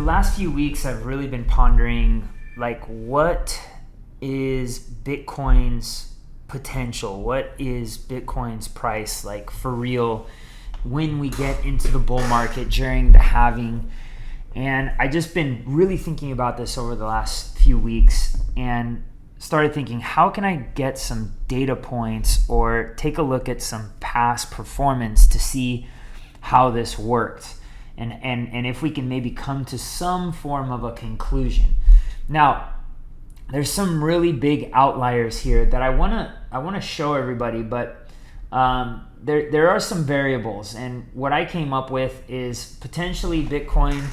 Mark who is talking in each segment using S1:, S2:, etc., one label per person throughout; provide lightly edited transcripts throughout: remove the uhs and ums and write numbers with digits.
S1: the last few weeks, I've really been pondering, like, what is Bitcoin's potential? What is Bitcoin's price, like, for real, when we get into the bull market during the halving? And I just been really thinking about this over the last few weeks and started thinking, how can I get some data points or take a look at some past performance to see how this worked? And if we can maybe come to some form of a conclusion. Now, there's some really big outliers here that I wanna show everybody, but there are some variables, and what I came up with is potentially Bitcoin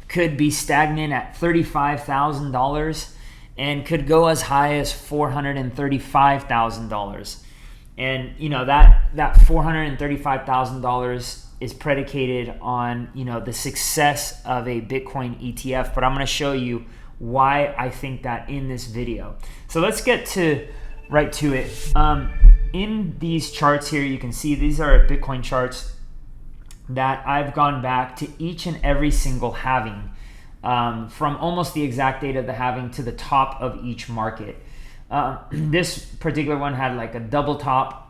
S1: could be stagnant at $35,000 and could go as high as $435,000. And that $435,000 is predicated on the success of a Bitcoin ETF, but I'm going to show you why I think that in this video. So let's get right to it. In these charts here, you can see these are Bitcoin charts that I've gone back to each and every single halving, from almost the exact date of the halving to the top of each market. This particular one had like a double top.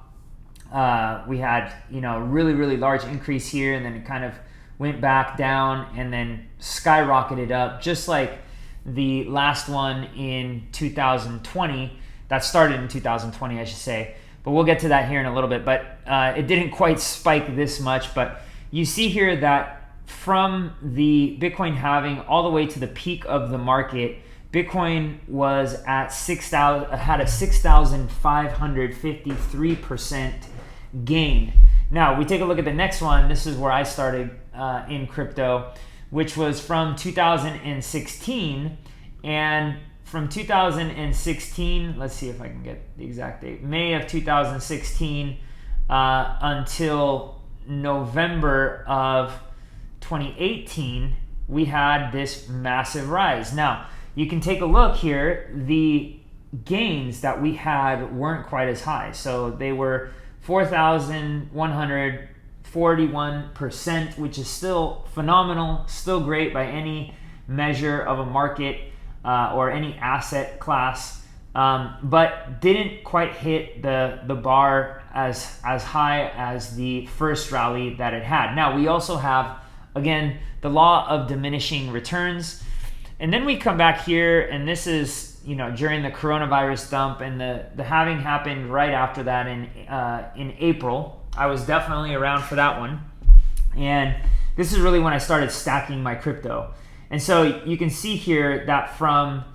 S1: We had really large increase here, and then it kind of went back down and then skyrocketed up, just like the last one in 2020 that started in 2020, I should say, but we'll get to that here in a little bit. But it didn't quite spike this much, but you see here that from the Bitcoin halving all the way to the peak of the market, Bitcoin was at had a 6,553% gain. Now we take a look at the next one. This is where I started in crypto, which was from 2016, and from 2016, let's see if I can get the exact date, May of 2016 until November of 2018, we had this massive rise. Now you can take a look here. The gains that we had weren't quite as high. So they were 4,141%, which is still phenomenal, still great by any measure of a market or any asset class, but didn't quite hit the bar as high as the first rally that it had. Now we also have, again, the law of diminishing returns. And then we come back here, and this is during the coronavirus dump, and the halving happened right after that in April. I was definitely around for that one, and this is really when I started stacking my crypto. And so you can see here that from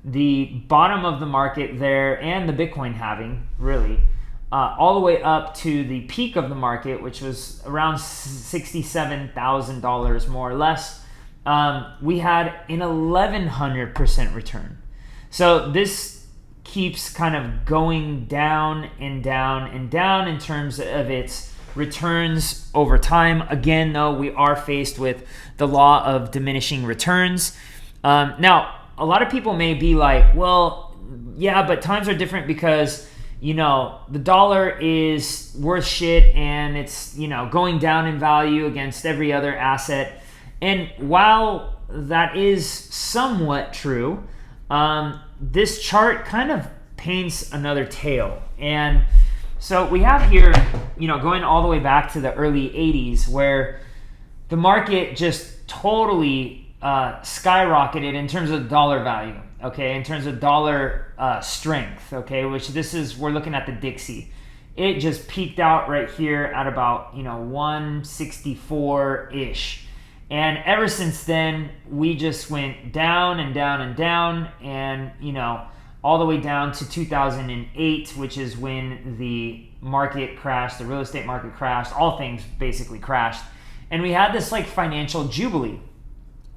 S1: the bottom of the market there and the Bitcoin halving, really, all the way up to the peak of the market, which was around $67,000 more or less, we had an 1,100% return. So this keeps kind of going down and down and down in terms of its returns over time. Again, though, we are faced with the law of diminishing returns. Now, a lot of people may be like, well, yeah, but times are different because the dollar is worth shit and it's going down in value against every other asset. And while that is somewhat true, this chart kind of paints another tale. And so we have here, going all the way back to the early 80s, where the market just totally skyrocketed in terms of dollar value, okay, in terms of dollar strength, okay, which we're looking at the Dixie. It just peaked out right here at about 164-ish. And ever since then, we just went down and down and down, and all the way down to 2008, which is when the market crashed, the real estate market crashed, all things basically crashed, and we had this like financial jubilee.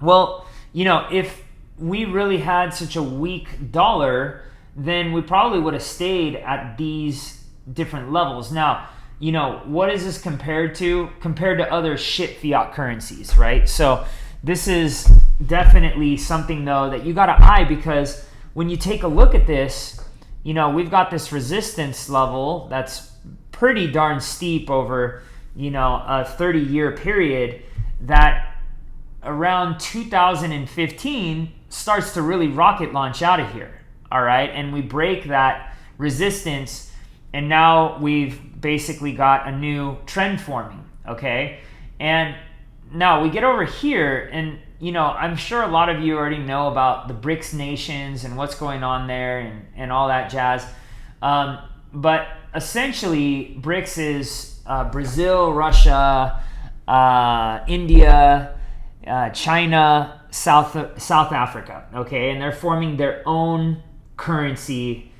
S1: Well, if we really had such a weak dollar, then we probably would have stayed at these different levels. Now, what is this compared to? Compared to other shit fiat currencies, right? So this is definitely something, though, that you got to eye, because when you take a look at this, we've got this resistance level that's pretty darn steep over, a 30-year period that around 2015 starts to really rocket launch out of here. All right, and we break that resistance, and now we've basically got a new trend forming. Okay, and now we get over here, and I'm sure a lot of you already know about the BRICS nations and what's going on there and all that jazz. But essentially, BRICS is Brazil, Russia, India, China, South Africa. Okay, and they're forming their own currency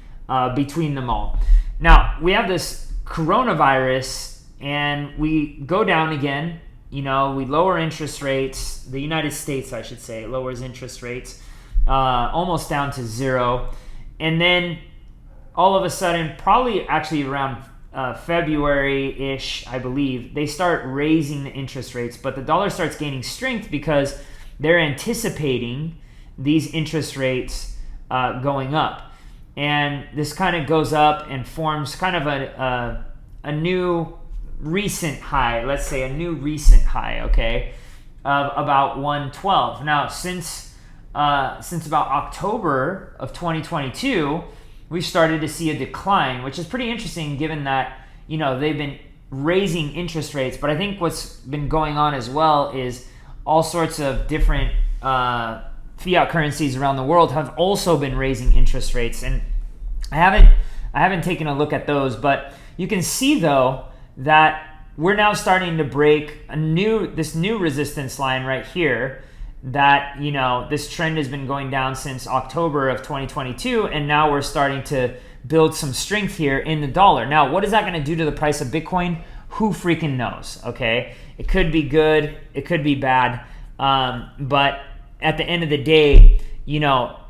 S1: between them all. Now we have this coronavirus, and we go down again. We lower interest rates. The United States, I should say, lowers interest rates almost down to zero. And then all of a sudden, probably actually around February-ish, I believe, they start raising the interest rates. But the dollar starts gaining strength because they're anticipating these interest rates going up. And this kind of goes up and forms kind of a new recent high, let's say a new recent high, okay, of about 112. Now, since about October of 2022, we started to see a decline, which is pretty interesting given that, they've been raising interest rates. But I think what's been going on as well is all sorts of different fiat currencies around the world have also been raising interest rates. And I haven't taken a look at those, but you can see though that we're now starting to break this new resistance line right here, that this trend has been going down since October of 2022, and now we're starting to build some strength here in the dollar. Now, what is that going to do to the price of Bitcoin? Who freaking knows? Okay, it could be good, it could be bad, but at the end of the day,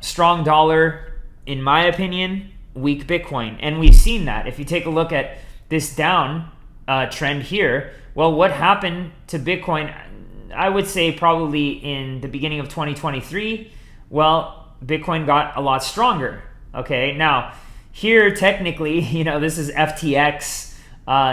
S1: strong dollar, in my opinion, weak Bitcoin. And we've seen that. If you take a look at this down trend here, well, what happened to Bitcoin? I would say probably in the beginning of 2023, well, Bitcoin got a lot stronger. Okay, now here technically, this is FTX,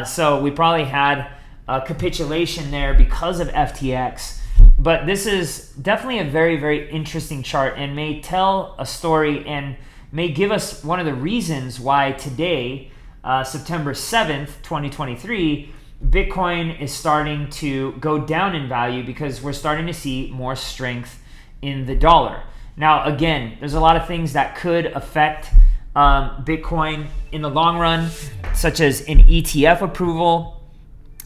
S1: so we probably had a capitulation there because of FTX. But this is definitely a very, very interesting chart, and may tell a story and may give us one of the reasons why today, September 7th, 2023, Bitcoin is starting to go down in value because we're starting to see more strength in the dollar. Now, again, there's a lot of things that could affect Bitcoin in the long run, such as an ETF approval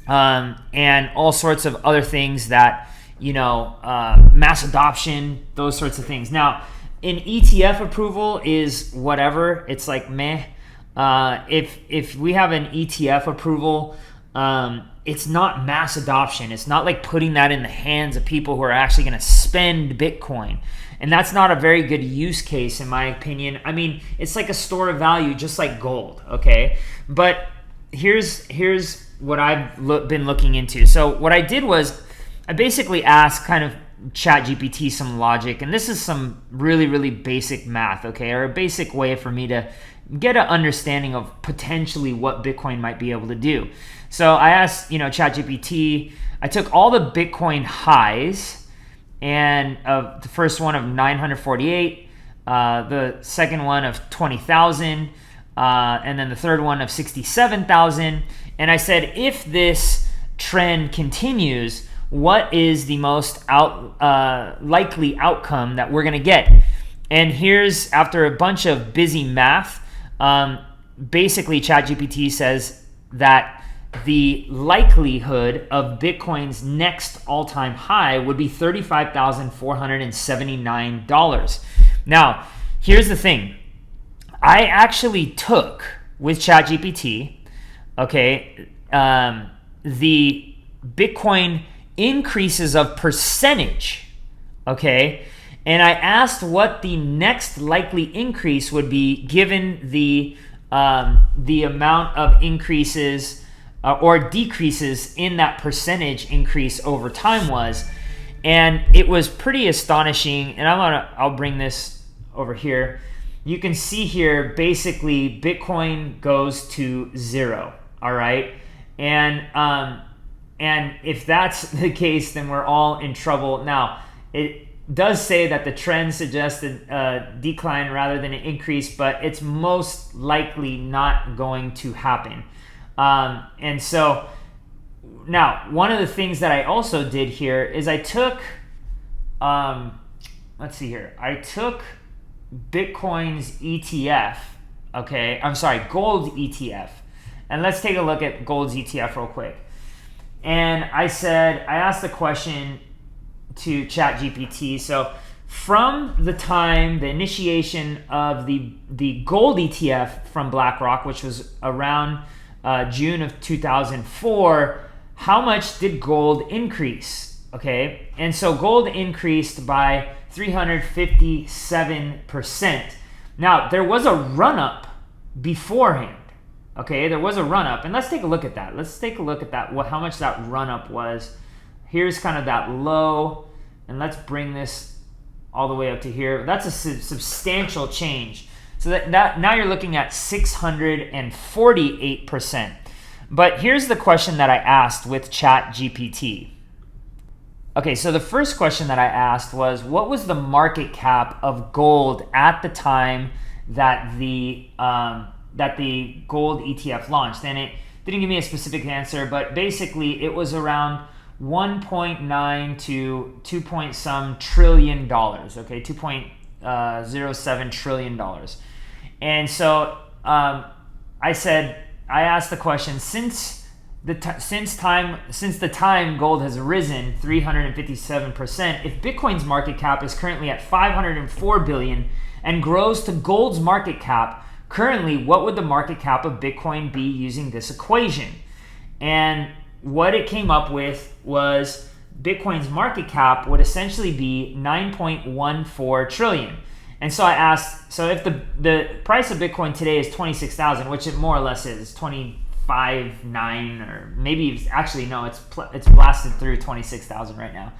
S1: and all sorts of other things that, mass adoption, those sorts of things. Now, an ETF approval is whatever. It's like meh. If we have an ETF approval, it's not mass adoption. It's not like putting that in the hands of people who are actually going to spend Bitcoin. And that's not a very good use case, in my opinion. I mean, it's like a store of value, just like gold, okay? But here's what I've been looking into. So what I did was I basically asked kind of Chat GPT some logic, and this is some really, really basic math, okay, or a basic way for me to get an understanding of potentially what Bitcoin might be able to do. So I asked, Chat GPT, I took all the Bitcoin highs, and the first one of 948, the second one of 20,000, and then the third one of 67,000, and I said, if this trend continues, what is the most likely outcome that we're going to get? And here's, after a bunch of busy math, basically ChatGPT says that the likelihood of Bitcoin's next all-time high would be $35,479. Now, here's the thing. I actually took, with ChatGPT, okay, the Bitcoin increases of percentage, okay, and I asked what the next likely increase would be given the amount of increases or decreases in that percentage increase over time was, and it was pretty astonishing. And I'll bring this over here. You can see here basically Bitcoin goes to zero. All right, and if that's the case, then we're all in trouble. Now, it does say that the trend suggests a decline rather than an increase, but it's most likely not going to happen. And so now, one of the things that I also did here is I took, let's see here, I took Bitcoin's ETF, okay, I'm sorry, gold ETF. And let's take a look at gold's ETF real quick. And I asked the question to Chat GPT. So from the time, the initiation of the gold ETF from BlackRock, which was around June of 2004, how much did gold increase? Okay, and so gold increased by 357%. Now, there was a run-up beforehand. Okay, there was a run-up, and let's take a look at that. Let's take a look at that, how much that run-up was. Here's kind of that low, and let's bring this all the way up to here. That's a substantial change. So that now you're looking at 648%. But here's the question that I asked with Chat GPT. Okay, so the first question that I asked was, what was the market cap of gold at the time that the gold ETF launched? And it didn't give me a specific answer, but basically it was around 1.9 to 2 point some trillion dollars. Okay, 2.07 trillion dollars. And so I asked the question, since the time gold has risen 357%, if Bitcoin's market cap is currently at 504 billion and grows to gold's market cap, currently, what would the market cap of Bitcoin be using this equation? And what it came up with was Bitcoin's market cap would essentially be 9.14 trillion. And so I asked, so if the price of Bitcoin today is 26,000, which it more or less is, 25.9, or maybe it's actually, no, it's blasted through 26,000 right now.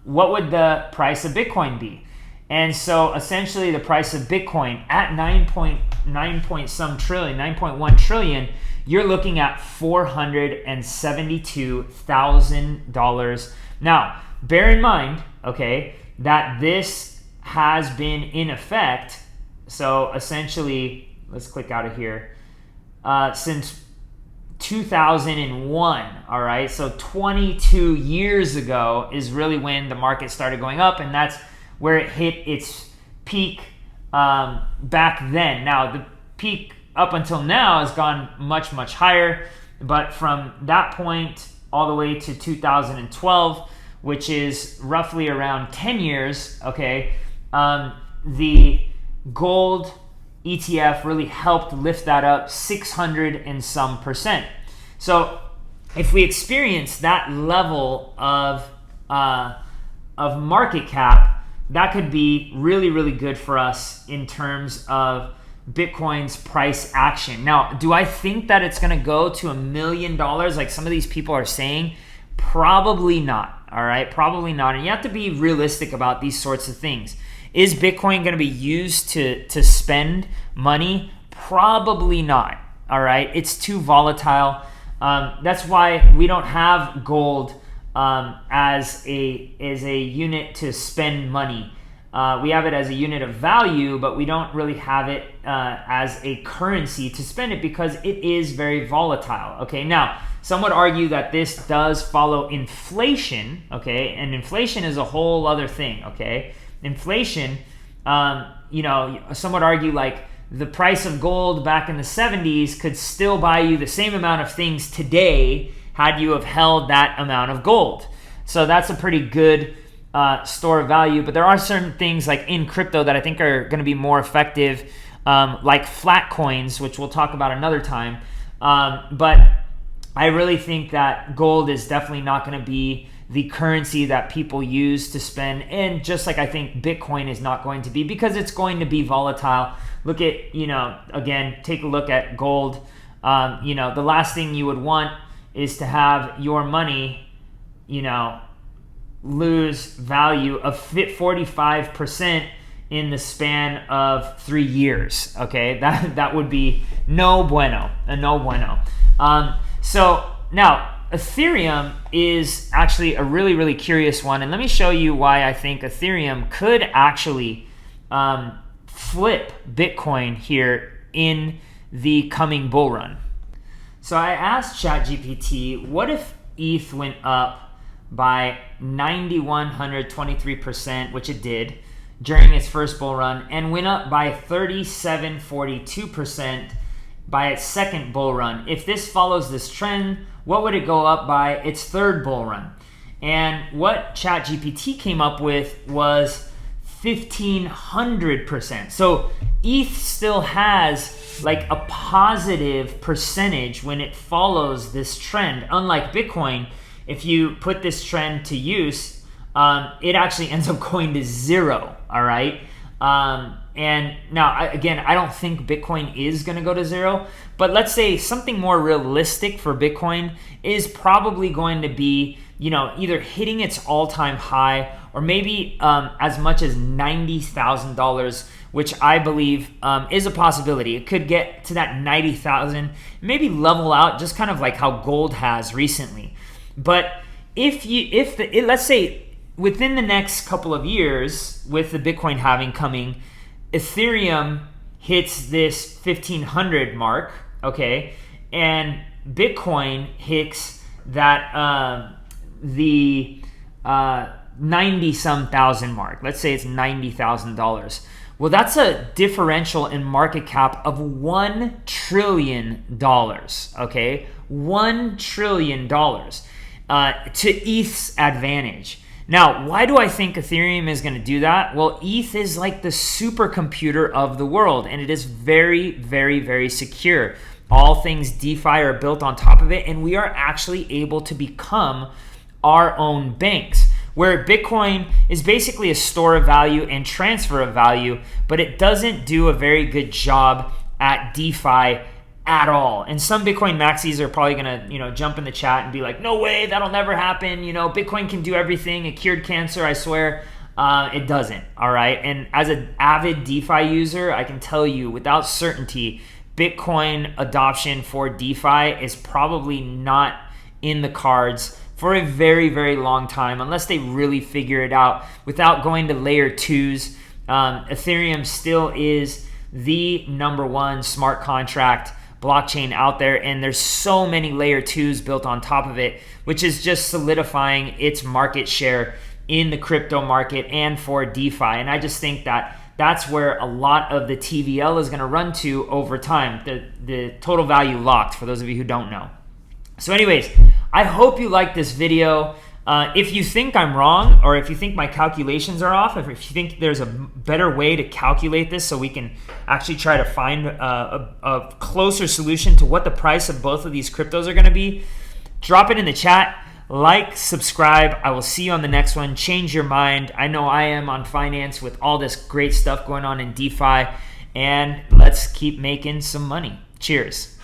S1: What would the price of Bitcoin be? And so essentially the price of Bitcoin at 9.1 trillion, you're looking at $472,000. Now, bear in mind, okay, that this has been in effect. So essentially, let's click out of here, since 2001, all right? So 22 years ago is really when the market started going up, and that's where it hit its peak back then. Now, the peak up until now has gone much, much higher, but from that point all the way to 2012, which is roughly around 10 years, okay, the gold ETF really helped lift that up 600 and some percent. So if we experience that level of market cap, that could be really, really good for us in terms of Bitcoin's price action. Now, do I think that it's going to go to $1 million like some of these people are saying? Probably not, all right? Probably not. And you have to be realistic about these sorts of things. Is Bitcoin going to be used to spend money? Probably not, all right? It's too volatile. That's why we don't have gold as a unit to spend money. We have it as a unit of value, but we don't really have it as a currency to spend it because it is very volatile. Okay, now some would argue that this does follow inflation. Okay, and inflation is a whole other thing. Okay, inflation. Some would argue like the price of gold back in the 70s could still buy you the same amount of things today had you have held that amount of gold. So that's a pretty good store of value. But there are certain things like in crypto that I think are going to be more effective, like flat coins, which we'll talk about another time. But I really think that gold is definitely not going to be the currency that people use to spend. And just like I think Bitcoin is not going to be, because it's going to be volatile. Look at, again, take a look at gold. The last thing you would want is to have your money, lose value of 45% in the span of 3 years. Okay, that would be no bueno. So now Ethereum is actually a really, really curious one. And let me show you why I think Ethereum could actually flip Bitcoin here in the coming bull run. So I asked Chat GPT, what if ETH went up by 9,123%, which it did during its first bull run, and went up by 3742% by its second bull run? If this follows this trend, what would it go up by its third bull run? And what Chat GPT came up with was 1,500%. So ETH still has like a positive percentage when it follows this trend. Unlike Bitcoin, if you put this trend to use, it actually ends up going to zero, all right? And now, again, I don't think Bitcoin is going to go to zero, but let's say something more realistic for Bitcoin is probably going to be, either hitting its all-time high or maybe as much as $90,000, which I believe is a possibility. It could get to that 90,000, maybe level out, just kind of like how gold has recently. But let's say within the next couple of years, with the Bitcoin halving coming, Ethereum hits this 1,500 mark, okay, and Bitcoin hits that the 90-some thousand mark. Let's say it's $90,000. Well, that's a differential in market cap of $1 trillion, okay? $1 trillion to ETH's advantage. Now, why do I think Ethereum is going to do that? Well, ETH is like the supercomputer of the world, and it is very, very, very secure. All things DeFi are built on top of it, and we are actually able to become our own banks, where Bitcoin is basically a store of value and transfer of value, but it doesn't do a very good job at DeFi at all. And some Bitcoin maxis are probably gonna, jump in the chat and be like, no way, that'll never happen. Bitcoin can do everything. It cured cancer, I swear. It doesn't, all right? And as an avid DeFi user, I can tell you without certainty, Bitcoin adoption for DeFi is probably not in the cards for a very, very long time, unless they really figure it out without going to layer twos. Ethereum still is the #1 smart contract blockchain out there, and there's so many layer twos built on top of it, which is just solidifying its market share in the crypto market and for DeFi. And I just think that that's where a lot of the TVL is going to run to over time, the total value locked, for those of you who don't know. So anyways, I hope you like this video. If you think I'm wrong, or if you think my calculations are off, if you think there's a better way to calculate this so we can actually try to find a closer solution to what the price of both of these cryptos are going to be, drop it in the chat. Like, subscribe. I will see you on the next one. Change your mind. I know I am on finance with all this great stuff going on in DeFi, and let's keep making some money. Cheers.